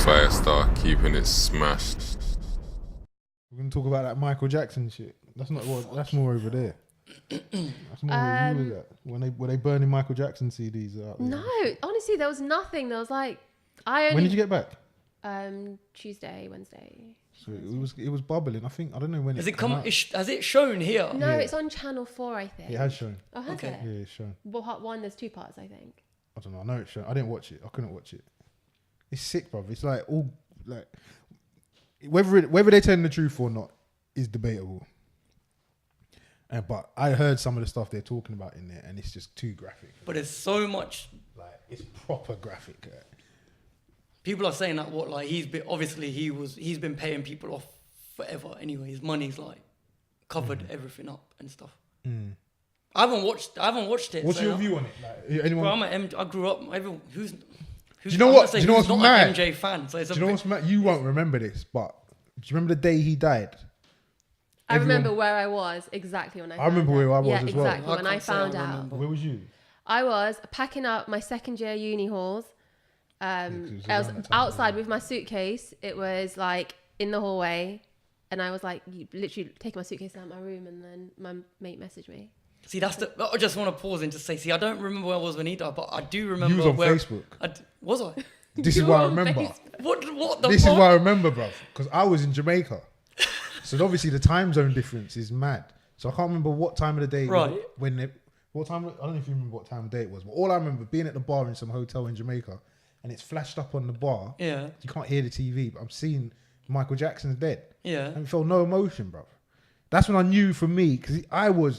Firestarr, keeping it smashed. We're gonna talk about that Michael Jackson shit. That's not what. That's more over there. That's more where you was at. When they burning Michael Jackson CDs out there. No, honestly, there was nothing. There was like, When did you get back? Tuesday, Wednesday. So it was bubbling. I don't know when Has it come come? out. Has it shown here? No, Yeah. it's on Channel 4, I think. It has shown. Oh, has Okay. it? Yeah, it's shown. Well, part one, there's 2 parts, I think. I don't know. I know it's shown. I didn't watch it. I couldn't watch it. It's sick, bro. It's like all like whether they're telling the truth or not is debatable. But I heard some of the stuff they're talking about in there, and it's just too graphic. But there's so much. Like it's proper graphic. People are saying that he's been paying people off forever anyway. His money's like covered everything up and stuff. I haven't watched it. What's your view on it? Like, anyone? Bro, I grew up. Who's Do you know what? Do you know what's not mad? an MJ fan. So it's Do you know what's mad? You won't remember this, but do you remember the day he died? I remember where I was exactly when I found out. remember where I was yeah, as well. exactly, when I can't say I found out. remember. Where was you? I was packing up my second year uni halls. I was outside with my suitcase. It was like in the hallway. And I was like, literally taking my suitcase out of my room, and then my mate messaged me. See, I just want to pause and just say, see, I don't remember where I was when he died, but I do remember You was on where... Facebook. Was I? This is You what I were on remember. Facebook. What the This fuck? is what I remember, bro. Because I was in Jamaica. So obviously the time zone difference is mad. So I can't remember what time of the day. Right. What time? I don't know if you remember what time of day it was. But all I remember being at the bar in some hotel in Jamaica, and it's flashed up on the bar. Yeah. You can't hear the TV, but I'm seeing Michael Jackson's dead. Yeah. And it felt no emotion, bro. That's when I knew for me, because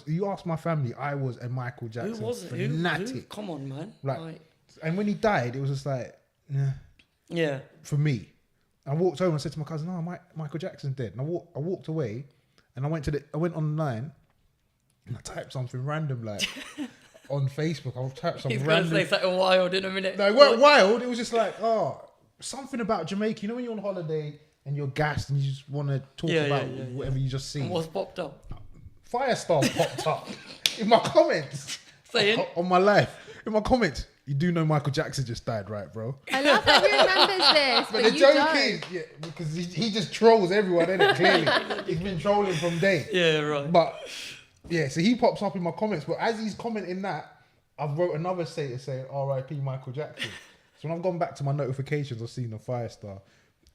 you asked my family, I was a Michael Jackson Who was it? fanatic. Who? Come on, man. Like, and when he died, it was just like, Yeah. for me. I walked home and said to my cousin, "Oh, Michael Jackson's dead." And I walked away, and I went online, and I typed something random like on Facebook. I typed something He's random. going to say something wild in a minute. No, it weren't wild. It was just like, something about Jamaica. You know when you're on holiday and you're gassed and you just want to talk about whatever you just see. And what's popped up? Firestarr popped up in my comments. Saying? On my life. In my comments. You do know Michael Jackson just died, right, bro? I love that he remembers this, but the you joke don't. is, because he just trolls everyone, innit? Clearly. He's been trolling from day. Yeah, right. But, yeah, so he pops up in my comments. But as he's commenting that, I've wrote another status saying, R.I.P. Michael Jackson. So when I've gone back to my notifications, I've seen the Firestarr.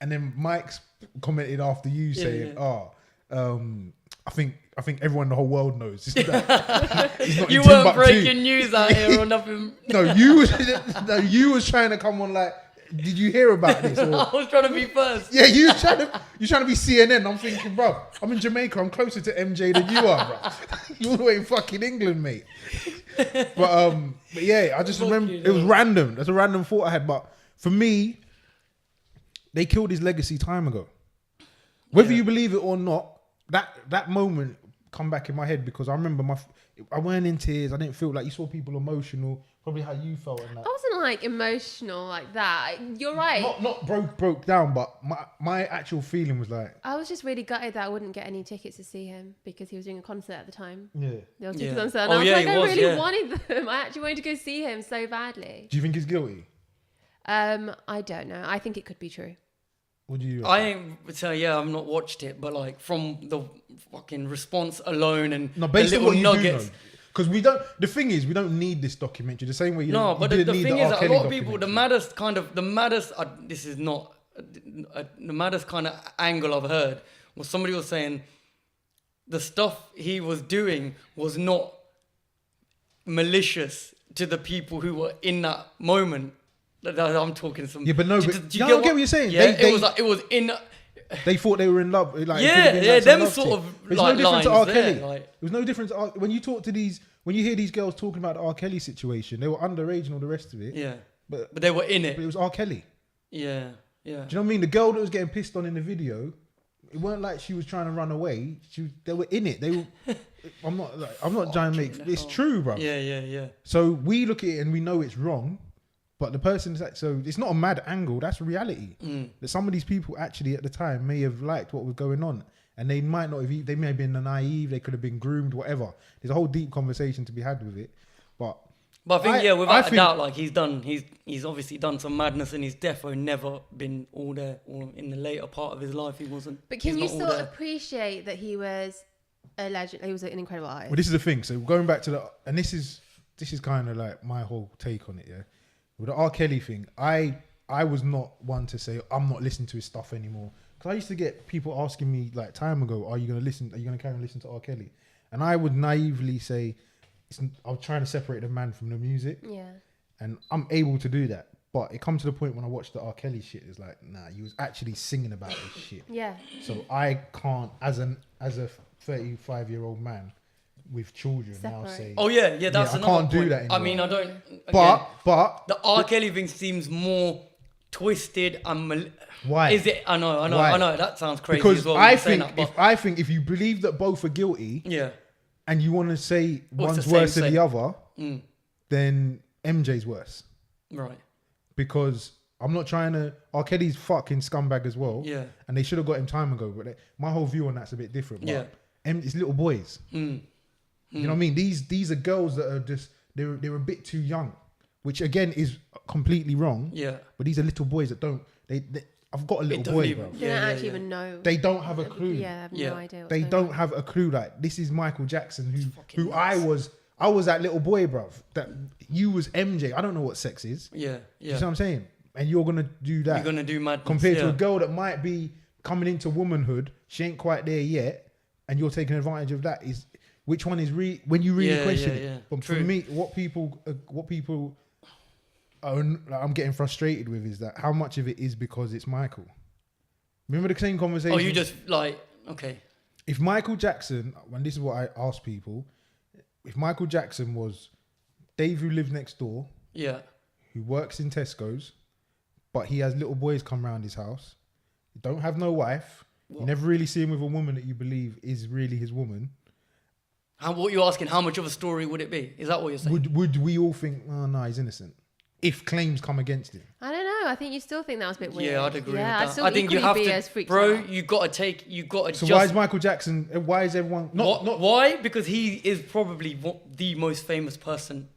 And then Mike's commented after you saying, I think everyone in the whole world knows. He's not You in weren't Timbuktu. breaking news out here or nothing. you was trying to come on like, did you hear about this? Or, I was trying to be first. yeah, you trying to be CNN. I'm thinking, bro, I'm in Jamaica. I'm closer to MJ than you are, bro. You all the way in fucking England, mate. But yeah, I just remember it was random. That's a random thought I had. But for me, they killed his legacy time ago. Whether you believe it or not, that moment come back in my head because I remember I weren't in tears. I didn't feel like you saw people emotional. Probably how you felt and that. I wasn't like emotional like that. You're right. Not broke down, but my actual feeling was like, I was just really gutted that I wouldn't get any tickets to see him because he was doing a concert at the time. yeah. There were 2 Yeah. concerts. And Oh, I was yeah, like, he I was, really yeah. wanted them. I actually wanted to go see him so badly. Do you think he's guilty? I don't know. I think it could be true. What do you? I ain't so I've not watched it, but like from the fucking response alone and No, the based on little what you nuggets. do know. Because we don't. The thing is, we don't need this documentary. The same way you No, don't. but you the didn't need thing the is, that a R.KELly lot of people, the maddest. This is not the maddest kind of angle I've heard. Was somebody was saying the stuff he was doing was not malicious to the people who were in that moment. I'm talking some. Yeah, but no, Do but you I get get what you're saying. Yeah, They- it was in. They thought they were in love. Like, Yeah, it could have been yeah, like some them love sort thing. of, There's like, no difference to lines R.KELly. there, like- There's no difference when you talk to these. When you hear these girls talking about the R.KELly situation, they were underage and all the rest of it. Yeah, But but they were in it it. was R.KELly. Yeah, yeah. Do you know what I mean? The girl that was getting pissed on in the video, it weren't like she was trying to run away. They were in it. They were. I'm not trying to make. It's true, bro. Yeah. So we look at it and we know it's wrong, but the person's like, so it's not a mad angle. That's reality. That some of these people actually at the time may have liked what was going on, and they might not have. They may have been naive. They could have been groomed. Whatever. There's a whole deep conversation to be had with it, but But I think without a doubt, like he's obviously done some madness, and he's defo never been all there. Or in the later part of his life, he wasn't. But can you still appreciate that he was a legend? He was an incredible artist. Well, this is the thing. So going back to and this is kind of like my whole take on it. Yeah, with the R.KELLY thing, I was not one to say I'm not listening to his stuff anymore, because I used to get people asking me like time ago, are you going to carry on listening to R.KELLY? And I would naively say, I'm trying to separate the man from the music. Yeah. And I'm able to do that. But it comes to the point when I watch the R.KELLY shit, it's like, nah, he was actually singing about this shit. Yeah. So I can't, as a 35-year-old man with children, now say, oh yeah, that's another I can't point. do that anymore. I mean, I don't. But the R.KELLY thing seems more twisted and why is it? I know. That sounds crazy. Because as well, I think if you believe that both are guilty, and you want to say one's worse than the other, then MJ's worse. Right. Because I'm not trying to... R.KELLY's fucking scumbag as well. Yeah. And they should have got him time ago. But my whole view on that's a bit different. But it's little boys. You know what I mean? These are girls that are just... They're a bit too young. Which again is completely wrong. Yeah. But these are little boys that don't... I've got a little boy, bro. They don't actually even know. They don't have a clue. Yeah, I have no idea. They don't have a clue. Like, this is Michael Jackson, who I was that little boy, bro. That you was MJ. I don't know what sex is. Yeah. You know what I'm saying? And you're gonna do that. You're gonna do madness. Compared to a girl that might be coming into womanhood, she ain't quite there yet, and you're taking advantage of that. Is which one is when you really question it? But for me, what people I'm getting frustrated with is that how much of it is because it's Michael. Remember the same conversation? Oh, you just okay. If Michael Jackson, when this is what I ask people, if Michael Jackson was Dave who lives next door, who works in Tesco's, but he has little boys come around his house, you don't have no wife, you never really see him with a woman that you believe is really his woman. What you're asking, how much of a story would it be? Is that what you're saying? Would we all think, oh no, he's innocent? If claims come against him. I don't know. I think you still think that was a bit weird. Yeah, I'd agree with that. I think you have to, bro. You got to. So why is Michael Jackson? Why is everyone not? Why? Because he is probably the most famous person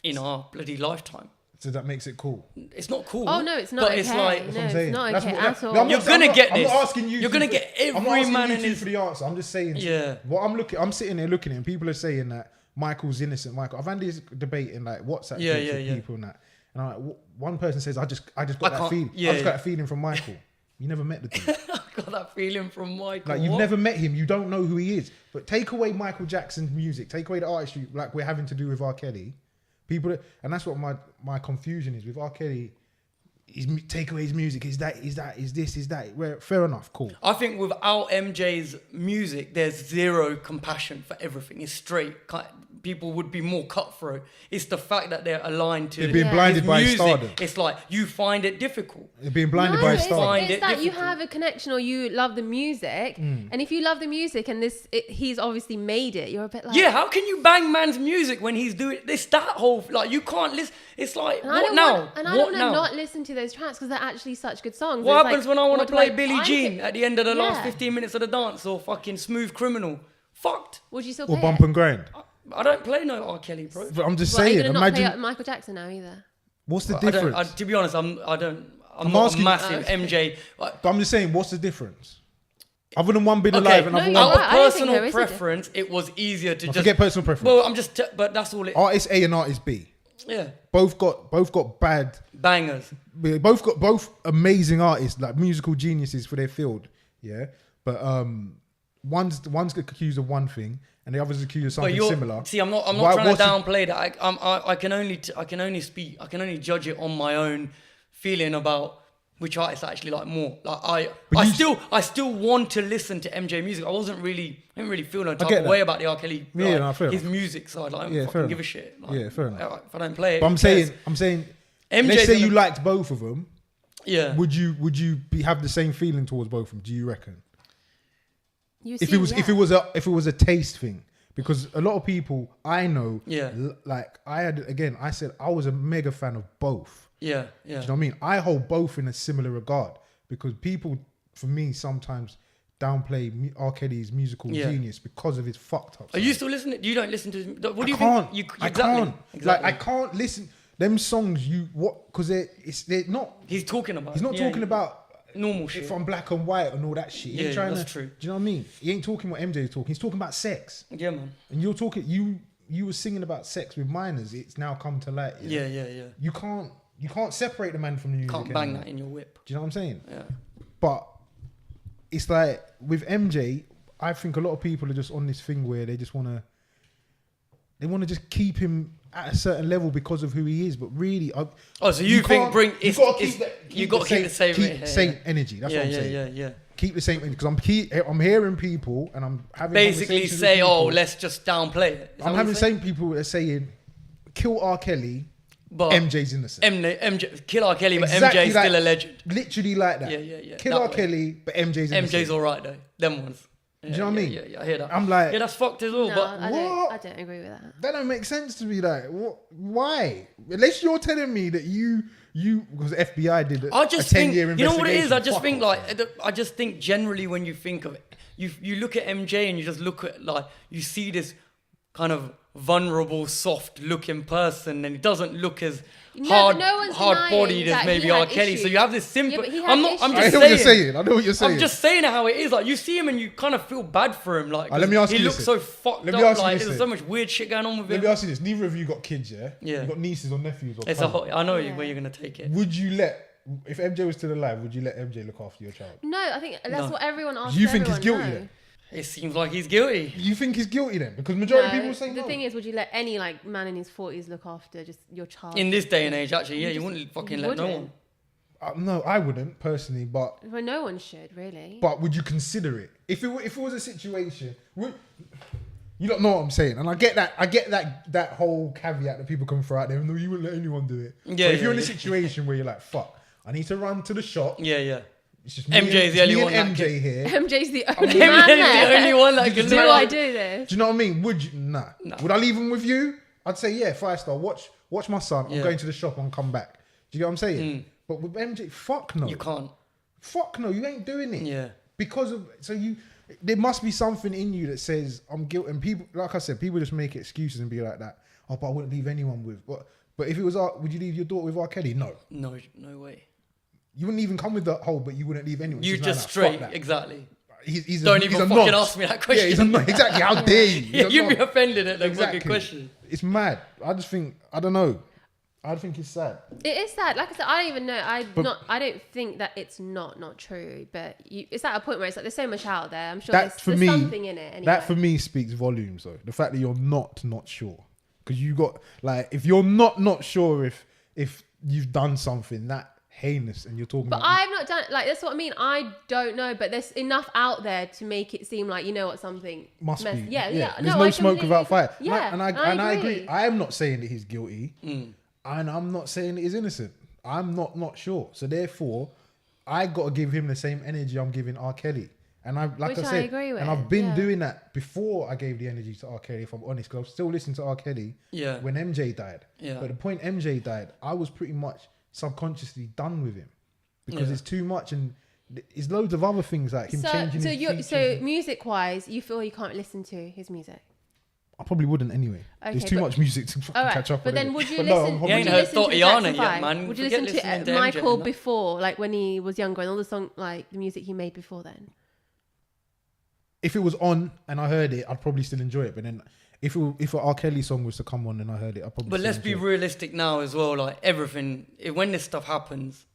in our bloody lifetime. So that makes it cool. It's not cool. Oh no, it's not. But okay. It's like it's not okay at all. You're gonna get this. I'm not asking you. You're gonna get every man in his for the answer. I'm just saying. Yeah. What I'm sitting there looking at, and people are saying that Michael's innocent. I've had this debate in like WhatsApp groups with people and that. And I'm like, one person says, I just got that feeling. I just got that feeling from Michael. You never met the dude. I got that feeling from Michael. Like, you've never met him. You don't know who he is. But take away Michael Jackson's music. Take away the artistry like we're having to do with R.KELLY. And that's what my confusion is with R.KELLY. Take away his music. Is that? Well, fair enough. Cool. I think without MJ's music, there's zero compassion for everything. It's straight. People would be more cutthroat. It's the fact that they're aligned to. They're being blinded by his stardom. It's like you find it difficult. They're being blinded by his stardom. It's that you have a connection or you love the music, and if you love the music and he's obviously made it, you're a bit like, yeah. How can you bang man's music when he's doing this? That whole you can't listen. It's like what now? And I don't want to not listen to those tracks because they're actually such good songs. What happens when I want to play Billie Jean at the end of the last 15 minutes of the dance or fucking Smooth Criminal? Fucked. Would you still play or Bump and Grind? I don't play no R.KELLY, bro. But I'm just saying. Imagine not play Michael Jackson now either. What's the difference? To be honest, I'm not a massive MJ. But I'm just saying, what's the difference? Other than one being alive and other one. Out of personal preference, it was easier to just forget personal preference. Well, I'm just, but that's all it. Artist A and artist B. Yeah. Both got bad bangers. Both amazing artists, like musical geniuses for their field. Yeah, but one's accused of one thing and the other's accused of something similar. See, I'm not trying to downplay that. I can only judge it on my own feeling about which artist I actually like more. Like I still want to listen to MJ music. I didn't really feel no type of way about the R.KELLY, his music side. Like, I don't fucking give a shit. Like, fair enough. If I don't play it, but I'm saying, MJ. Let's say you liked both of them. Yeah. Would you have the same feeling towards both of them? Do you reckon? If it was a taste thing, because a lot of people I know, I said I was a mega fan of both. Yeah. Do you know what I mean? I hold both in a similar regard because people, for me, sometimes downplay R. Kelly's musical genius because of his fucked up. Are you still listening? You don't listen to. What do you can't. think? I can't. Like I can't listen them songs. Because they're not. He's talking about. He's not talking about normal shit. If I'm black and white and all that shit. He ain't trying that's true. Do you know what I mean? He ain't talking what MJ is talking. He's talking about sex. Yeah, man. And you're talking. You were singing about sex with minors. It's now come to light. Yeah. You can't separate the man from the music. Can't bang that in your whip. Do you know what I'm saying? Yeah. But it's like with MJ, I think a lot of people are just on this thing where they just want to just keep him at a certain level because of who he is. But really, so you think you got to keep the same energy. That's what I'm saying. Yeah. Keep the same energy because I'm hearing people and I'm having basically say, let's just downplay it. I'm having the same people that are saying, kill R. Kelly. But MJ's innocent. MJ, kill R. Kelly, but MJ's still a legend. Literally like that. Yeah. Kill R. Kelly, but MJ's innocent. MJ's alright though. Them ones. Do you know what I mean? Yeah, I hear that. I'm like, that's fucked as well. No, but I don't agree with that. That don't make sense to me. Like, what? Why? Unless you're telling me that you because the FBI did a 10-year investigation. You know what it is? I just think generally when you think of it, you look at MJ and you just look at you see this kind of vulnerable, soft-looking person, and he doesn't look as hard-bodied as maybe R. Kelly. So you have this simple. Yeah, I know what you're saying. I'm just saying how it is. Like you see him and you kind of feel bad for him. Like let me ask he you looks this. so fucked Let me up. ask you Like this there's so much weird shit going on with him. Let me ask you this. Neither of you got kids, yeah? Yeah. You got nieces or nephews or It's cousins. I know where you're gonna take it. Would you if MJ was still alive, would you let MJ look after your child? No, I think that's what everyone asks. Do you think he's guilty then? It seems like he's guilty. You think he's guilty then? Because majority of people say no. The thing is, would you let any man in his 40s look after just your child? In this day and age, actually, you wouldn't fucking let no one. No, I wouldn't personally, but well, no one should really. But would you consider it if it was a situation? You don't know what I'm saying, and I get that whole caveat that people can throw out there. No, you wouldn't let anyone do it. Yeah. But if you're in a situation where you're like, fuck, I need to run to the shop. Yeah. It's just MJ's the only one. MJ here. MJ's the only man there. The only one that can do I do this? Do you know what I mean? Would you? Nah. Would I leave him with you? I'd say yeah. Firestarr, watch my son. I'm going to the shop and come back. Do you get what I'm saying? But with MJ, fuck no. You can't. Fuck no. You ain't doing it. Yeah. Because of there must be something in you that says I'm guilty. And people, like I said, people just make excuses and be like that. Oh, but I wouldn't leave anyone with. But if it was would you leave your daughter with R. Kelly? No. No way. You wouldn't even come with the whole, but you wouldn't leave anyone. You just straight, exactly. Don't even fucking ask me that question. Yeah, exactly. How dare you? You'd be offended at the fucking question. It's mad. I just think, I don't know. I think it's sad. It is sad. Like I said, I don't even know. I don't think that it's not true. But it's at a point where it's like there's so much out there. I'm sure there's something in it. Anyway. That for me speaks volumes, though. The fact that you're not sure, because you got if you're not sure if you've done something that heinous and you're talking but about. I've not done that's what I mean. I don't know, but there's enough out there to make it seem like something must be. Yeah. There's no smoke without fire. Yeah, and I agree. I am not saying that he's guilty. And I'm not saying that he's innocent. I'm not sure. So therefore, I got to give him the same energy I'm giving R. Kelly. And I agree with. And I've been doing that before I gave the energy to R. Kelly, if I'm honest, because I was still listening to R. Kelly when MJ died. Yeah. But the point MJ died, I was pretty much subconsciously done with him because it's too much, and there's loads of other things like him changing his features. So music-wise, you feel you can't listen to his music? I probably wouldn't anyway. Okay, there's too much music to catch up on. But then would you listen? You ain't heard Thotiana yet, man. Would you listen to Michael before, like when he was younger, and all the song, like the music he made before then? If it was on and I heard it, I'd probably still enjoy it. But then if an R. Kelly song was to come on and I heard it, I'd probably. But let's be realistic now as well. Like everything, when this stuff happens,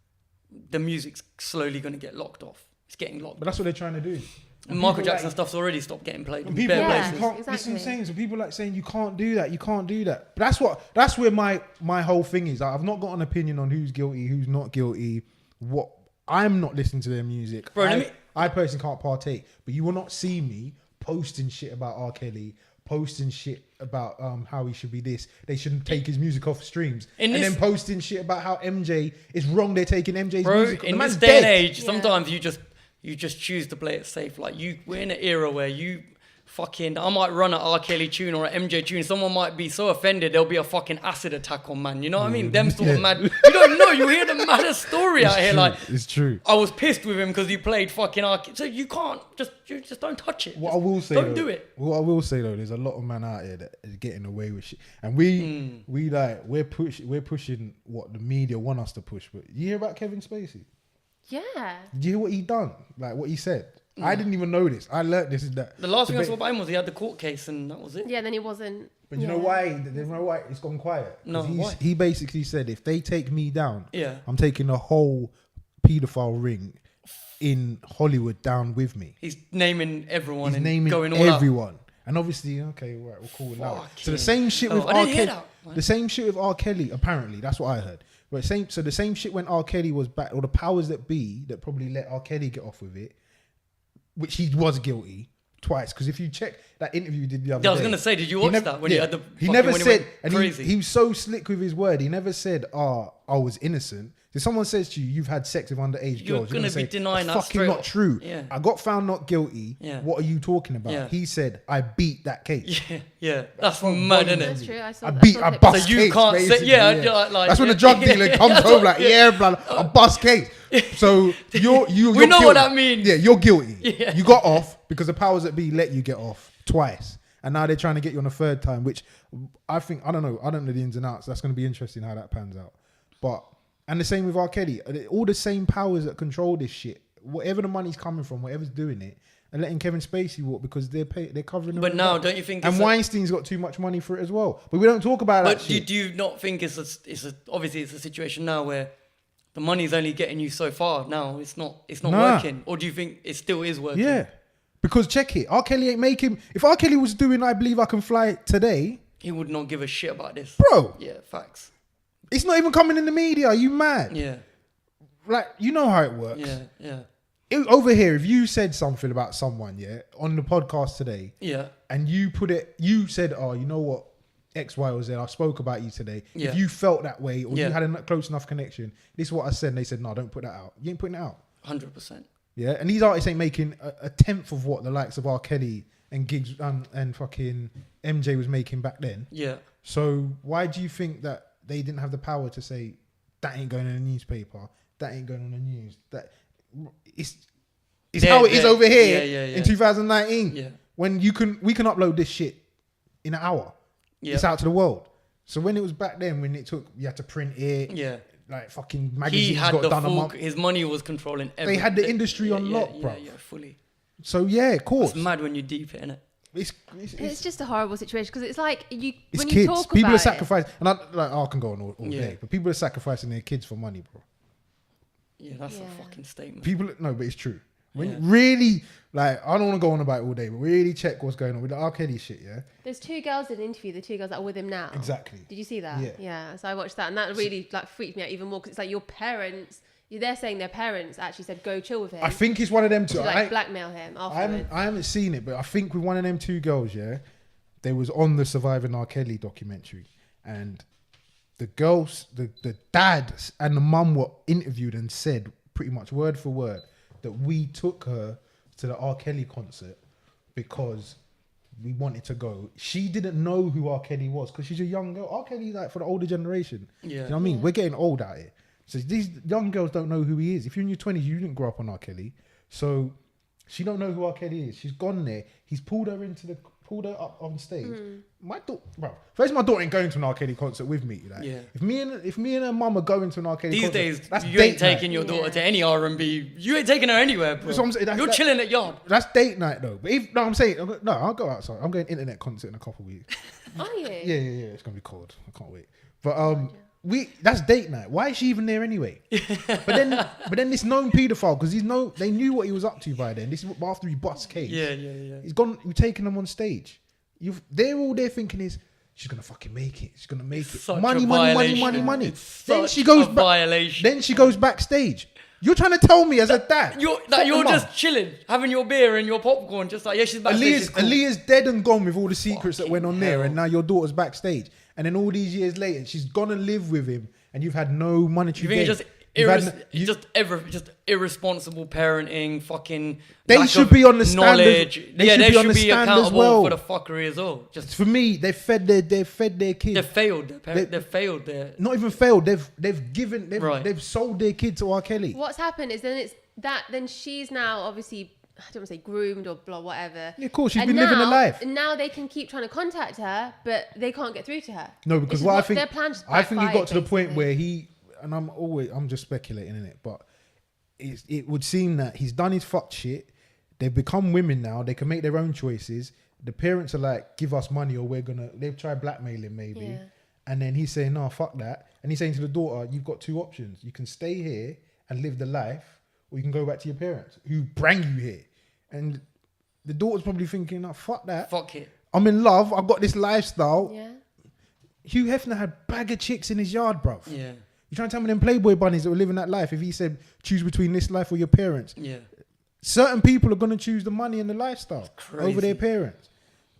the music's slowly going to get locked off. It's getting locked. But that's what they're trying to do. And Michael Jackson stuff's already stopped getting played. And people it's insane. So people saying you can't do that. You can't do that. But that's where my whole thing is. I've not got an opinion on who's guilty, who's not guilty. What I'm not listening to their music. Bro, I personally can't partake. But you will not see me posting shit about R. Kelly, posting shit about how he should be this. They shouldn't take his music off streams. Then posting shit about how MJ is wrong. They're taking MJ's music. In this day and age, sometimes you just choose to play it safe. Like we're in an era where you fucking, I might run an R.KELLY tune or an MJ tune. Someone might be so offended, there'll be a fucking acid attack on, man. You know what I mean? Them sort of mad. You don't know. You hear the maddest story out here. True. Like, It's true. I was pissed with him because he played fucking R.KELLY. So you can't, you just don't touch it. What I will say, don't do it. What I will say though, there's a lot of man out here that is getting away with shit, and we're pushing what the media want us to push. But you hear about Kevin Spacey? Yeah. Did you hear what he done? Like what he said? I didn't even know this. I learned this and that. The last thing I saw about him was he had the court case and that was it. Yeah, then he wasn't. But you know why? You know why it's gone quiet? No, why? He basically said if they take me down, Yeah. I'm taking the whole paedophile ring in Hollywood down with me. He's naming everyone He's and naming going all everyone. And obviously, okay, right, we'll call it out. So the same shit with I R. didn't hear Kelly. that. The same shit with R. Kelly, apparently. That's what I heard. But so the same shit when R. Kelly was back, or the powers that be that probably let R. Kelly get off with it, which he was guilty twice. Because if you check that interview he did the other day. I was going to say, did you watch that when he had the He never when said, went and crazy? he was so slick with his word, he never said, I was innocent. If someone says to you, you've had sex with underage You're girls, gonna say, be denying "That's that fucking straight not up." true. Yeah. I got found not guilty. Yeah. What are you talking about? Yeah. He said, I beat that case. Yeah, that's from mad, volume. isn't That's it? true. I saw I that. beat, saw I clip. bust So you case, can't say- basically, yeah, like- that's when the yeah, drug dealer yeah, comes that's home what- like, yeah, blood, I bust case. So you're We know guilty. what that means. Yeah, you're guilty. Yeah. You got off because the powers that be let you get off twice. And now they're trying to get you on a third time, which I don't know the ins and outs. That's going to be interesting how that pans out. And the same with R. Kelly. All the same powers that control this shit, whatever the money's coming from, whatever's doing it, and letting Kevin Spacey walk because they're covering. But now, don't you think? And Weinstein's got too much money for it as well. But we don't talk about that But shit. do you not think obviously it's a situation now where the money's only getting you so far? Now it's not Nah. working, or do you think it still is working? Yeah. Because check it, R. Kelly ain't making. If R. Kelly was doing I Believe I Can Fly today, He would not give a shit about this, bro, Yeah, facts. it's not even coming in the media. Are you mad? Yeah, Like, you know how it works. yeah. Over here, if you said something about someone, on the podcast today, Yeah. and you said, oh, you know what, X, Y, or Z, I spoke about you today. Yeah. If you felt that way, or Yeah. you had a close enough connection, this is what I said, and they said, no, don't put that out. You ain't putting it out. 100%. Yeah, and these artists ain't making a tenth of what the likes of R. Kelly and Giggs and fucking MJ was making back then. Yeah. So why do you think that they didn't have the power to say that ain't going in the newspaper, that ain't going on the news, that it's how it is over here in 2019 Yeah. when we can upload this shit in an hour. Yeah. It's out to the world. So when it was back then, when you had to print it, Yeah. like fucking He magazines had got the done a full. month. His money was controlling everything. They had the industry on lock, bro. Yeah, fully. So yeah, of course. It's mad when you deep it, innit? It's just a horrible situation because it's like It's when kids. you talk People about are sacrificing, and I can go on all Yeah. day, but people are sacrificing their kids for money, bro. Yeah, that's a Yeah. fucking statement. But it's true. When Yeah. really, like, I don't want to go on about it all day, but really check what's going on with the R. Kelly shit, yeah? There's two girls in the interview, the two girls that are with him now. Exactly. Did you see that? Yeah. Yeah. So I watched that, and that really like freaked me out even more because it's like your parents. They're saying their parents actually said go chill with him. I think it's one of them two. to like blackmail him afterwards. I haven't seen it, but I think with one of them two girls, yeah, they was on the Surviving R. Kelly documentary, and the girls, the dad and the mum were interviewed and said pretty much word for word that we took her to the R. Kelly concert because we wanted to go. She didn't know who R. Kelly was because she's a young girl. R. Kelly, like, for the older generation. Yeah. You know what I mean? We're getting old out here. So these young girls don't know who he is. If you're in your 20s, you didn't grow up on R. Kelly. So she don't know who R. Kelly is. She's gone there. He's pulled her up on stage. My daughter, first my daughter ain't going to an R. Kelly concert with me. Like, Yeah. If me and her mum are going to an R. Kelly These concert, days, that's you date ain't taking night. your daughter to any R&B. You ain't taking her anywhere, bro. That's what I'm saying. You're chilling at yard. That's date night though. But I'll go outside. I'm going internet concert in a couple of weeks. Are you? Yeah. It's gonna be cold. I can't wait. But that's date night. Why is she even there anyway? but then this known paedophile, because they knew what he was up to by then. This is after he bust case. Yeah. He's gone. We've taken them on stage. They're all there thinking is she's gonna fucking make it. She's gonna make it. Such Money. a violation. Then Such she goes a violation. Then she goes backstage. You're trying to tell me as a dad. You're Fuck the mum. just chilling, having your beer and your popcorn, just like, yeah, she's backstage. She's cool. Aaliyah's dead and gone with all the secrets that went on there, hell. and now your daughter's backstage. And then all these years later, she's gonna live with him, and you've had no monetary You think gain. it's just just irresponsible parenting, fucking. They should be on the stand. Knowledge. They should be accountable as well for the fuckery as well. Just for me, they fed their kids. They've failed. They've failed. Not even failed. They've sold their kid to R.KELLY. What's happened is then she's now obviously, I don't want to say groomed or blah whatever. Yeah, of course, she's been living a life. And now they can keep trying to contact her, but they can't get through to her. No, because their plan just I think he got to the basically. point where and I'm just speculating in it, but it would seem that he's done his fuck shit. They've become women now. They can make their own choices. The parents are like, give us money or they've tried blackmailing maybe. Yeah. And then he's saying, no, fuck that. And he's saying to the daughter, you've got two options. You can stay here and live the life, or you can go back to your parents who bring you here. And the daughter's probably thinking, no, fuck that. Fuck it. I'm in love. I've got this lifestyle. Yeah. Hugh Hefner had bag of chicks in his yard, bruv. Yeah. You trying to tell me them Playboy bunnies that were living that life? If he said, choose between this life or your parents. Yeah. Certain people are going to choose the money and the lifestyle over their parents.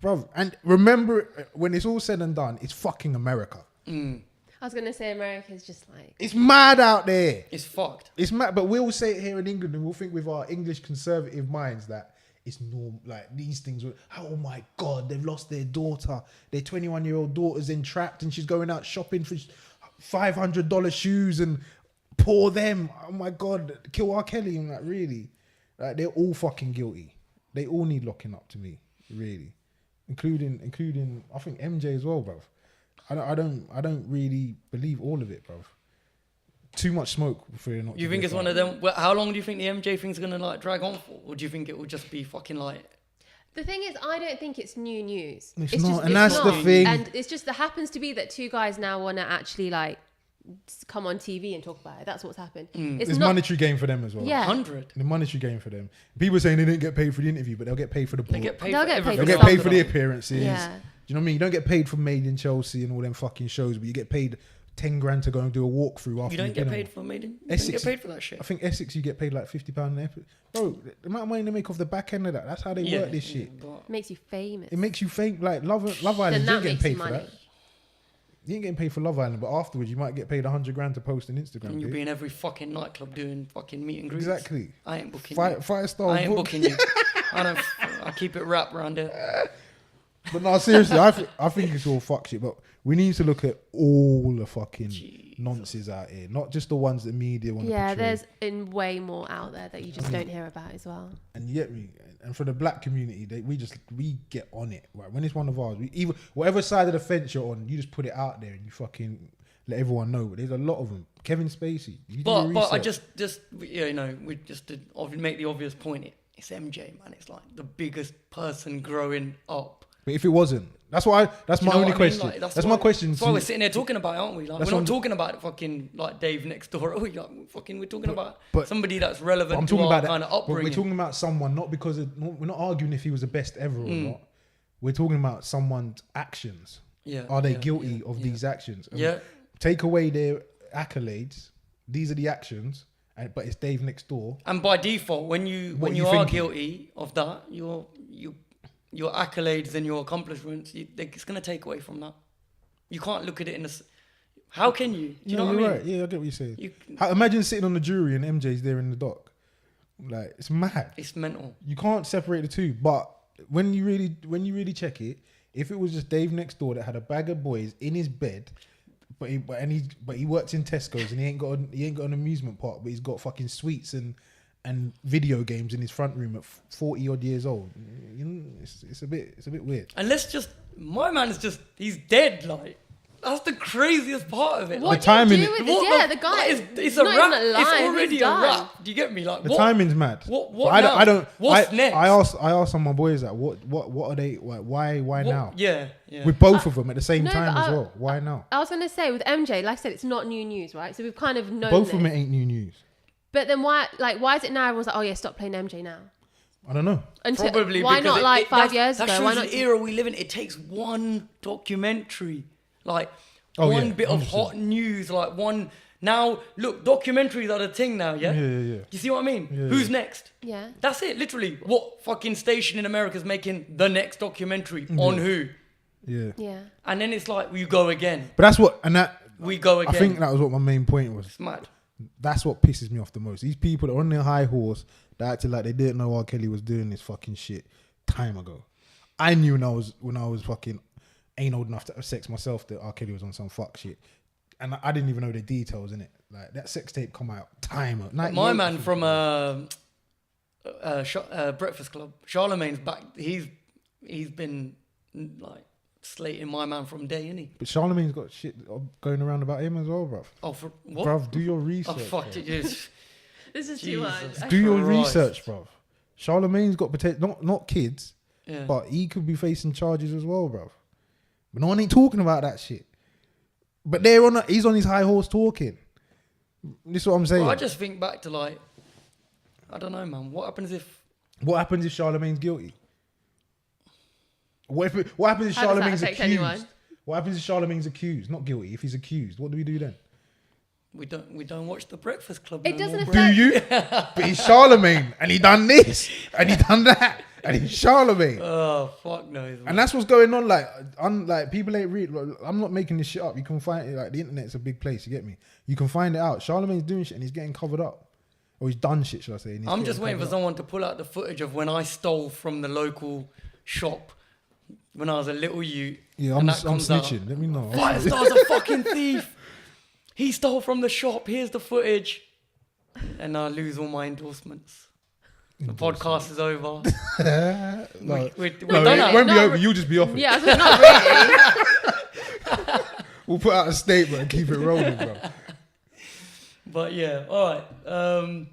Bruv. And remember, when it's all said and done, it's fucking America. I was going to say America's just like... It's mad out there. It's fucked. It's mad. But we'll say it here in England and we'll think with our English conservative minds that it's normal. Like these things were, oh my God, they've lost their daughter. Their 21-year-old daughter's entrapped and she's going out shopping for $500 shoes and pour them. Oh my God, kill R.KELLY. I'm like, really? Like, they're all fucking guilty. They all need locking up to me, really. Including I think MJ as well, bruv. I don't really believe all of it, bruv. Too much smoke for it not. You think it's one of them? Well, how long do you think the MJ thing's gonna like drag on for, or do you think it will just be fucking like? The thing is, I don't think it's new news. It's not, and that's the thing. And it's just that happens to be that two guys now want to actually like come on TV and talk about it. That's what's happened. It's monetary gain for them as well. Yeah. 100. The monetary gain for them. People are saying they didn't get paid for the interview, but they'll get paid for the book. They get paid. They'll for get everything. paid They'll for get paid for the something. appearances. Yeah. Do you know what I mean? You don't get paid for Made in Chelsea and all them fucking shows, but you get paid 10 grand to go and do a walkthrough after You don't get did paid them. for Made in. You don't Essex, get paid for that shit. I think Essex, you get paid like £50 an episode. Bro, the amount of money they make off the back end of that, that's how they work this shit. But Makes you famous. It makes you think like Love Island, then you ain't that getting makes paid you for money. that. You ain't getting paid for Love Island, but afterwards you might get paid 100 grand to post an Instagram. and you'll page. be in every fucking nightclub doing fucking meet and greets. Exactly. I ain't booking you. Firestarr. I ain't book. booking you. I keep it wrapped around here. But no, seriously, I think it's all fuck shit. But we need to look at all the fucking nonsense out here, not just the ones that media want to portray. there's way more out there that you just don't hear about as well. And yet and for the black community, we get on it. Right? When it's one of ours, whatever side of the fence you're on, you just put it out there and you fucking let everyone know. But there's a lot of them. Kevin Spacey. But I just you know, we just did make the obvious point. It's MJ, man. It's like the biggest person growing up. But if it wasn't, that's my only question. Like, that's my question. That's why we're sitting here talking about it, aren't we? Like, That's we're what not talking about fucking like Dave next door. Oh, like, we're talking about but somebody that's relevant I'm to talking our about kind of But upbringing. we're talking about someone not because we're not arguing if he was the best ever or not. We're talking about someone's actions. Yeah. Are they guilty of these actions? And Yeah. Take away their accolades. These are the actions. But it's Dave next door. And by default, when you are thinking? guilty of that, your accolades and your accomplishments, it's going to take away from that. You can't look at it in a. How can you? Do you know what I mean? Right. Yeah, I get what you're saying. Imagine sitting on the jury and MJ's there in the dock. Like, it's mad. It's mental. You can't separate the two. But when you really check it, if it was just Dave next door that had a bag of boys in his bed, but he works in Tesco's and he ain't got an amusement park, but he's got fucking sweets and video games in his front room at 40 odd years old. You know, it's a bit weird. And my man is just, he's dead. Like, that's the craziest part of it. What Like, do you do with this? The guy it's is a not rap. even alive. It's already He's a done. rap. Do you get me? Like, The what? timing's mad. What But now? I don't. What's next? I asked some of my boys that what are they? Why now? Yeah. With both of them at the same No, time but as well. Why now? I was going to say with MJ, like I said, it's not new news, right? So we've kind of known Both of this. them ain't new news. But then why is it now everyone's like, oh yeah, stop playing MJ now? I don't know. Probably why because not like 5 years that ago? shows Why not? the era we live in. It takes one documentary, like Oh, one yeah, bit of 100%. hot news, like one. Now look, documentaries are the thing now. Yeah. Yeah. You see what I mean? Yeah, Who's next? Yeah. That's it. Literally, what fucking station in America is making the next documentary on who? Yeah. Yeah. And then it's like we go again. But that's what, and that We go again. I think that was what my main point was. It's mad. That's what pisses me off the most. These people that are on their high horse that acted like they didn't know R.Kelly was doing this fucking shit time ago. I knew when I was fucking ain't old enough to have sex myself that R.Kelly was on some fuck shit. And I didn't even know the details in it. Like that sex tape come out time. My man from Breakfast Club, Charlemagne's back. He's been like slating my man from day, innit? But Charlemagne's got shit going around about him as well, bruv. Oh, for what? Bruv, do your research. Oh, fuck it, yes. This is too much. Do your Christ. research, bruv. Charlemagne's got potential, not kids, Yeah. but he could be facing charges as well, bruv. But no one ain't talking about that shit. But he's on his high horse talking. This is what I'm saying. Well, I just think back to like, I don't know, man. What happens if Charlemagne's guilty? What happens if How does that Charlemagne's affect accused? anyone? What happens if Charlemagne's accused? Not guilty. If he's accused, what do we do then? we don't watch the Breakfast Club? It no doesn't more, affect. Do you? But he's Charlemagne, and he done this, and he done that, and he's Charlemagne. Oh fuck no! And that's what's going on. Like people ain't read. I'm not making this shit up. You can find it. Like the internet's a big place. You get me? You can find it out. Charlemagne's doing shit, and he's getting covered up, or he's done shit. Should I say? And he's I'm getting just waiting for covered up. someone to pull out the footage of when I stole from the local shop when I was a little youth. Yeah, and I'm that comes out. snitching. Let me know. Firestar's a fucking thief. He stole from the shop. Here's the footage, and I lose all my endorsements. The podcast is over. No, We're it done now. won't be Not over. You'll just be off it. Yeah, I was not really. We'll put out a statement and keep it rolling, bro. But yeah, all right.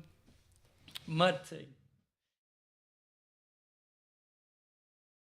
Mad thing.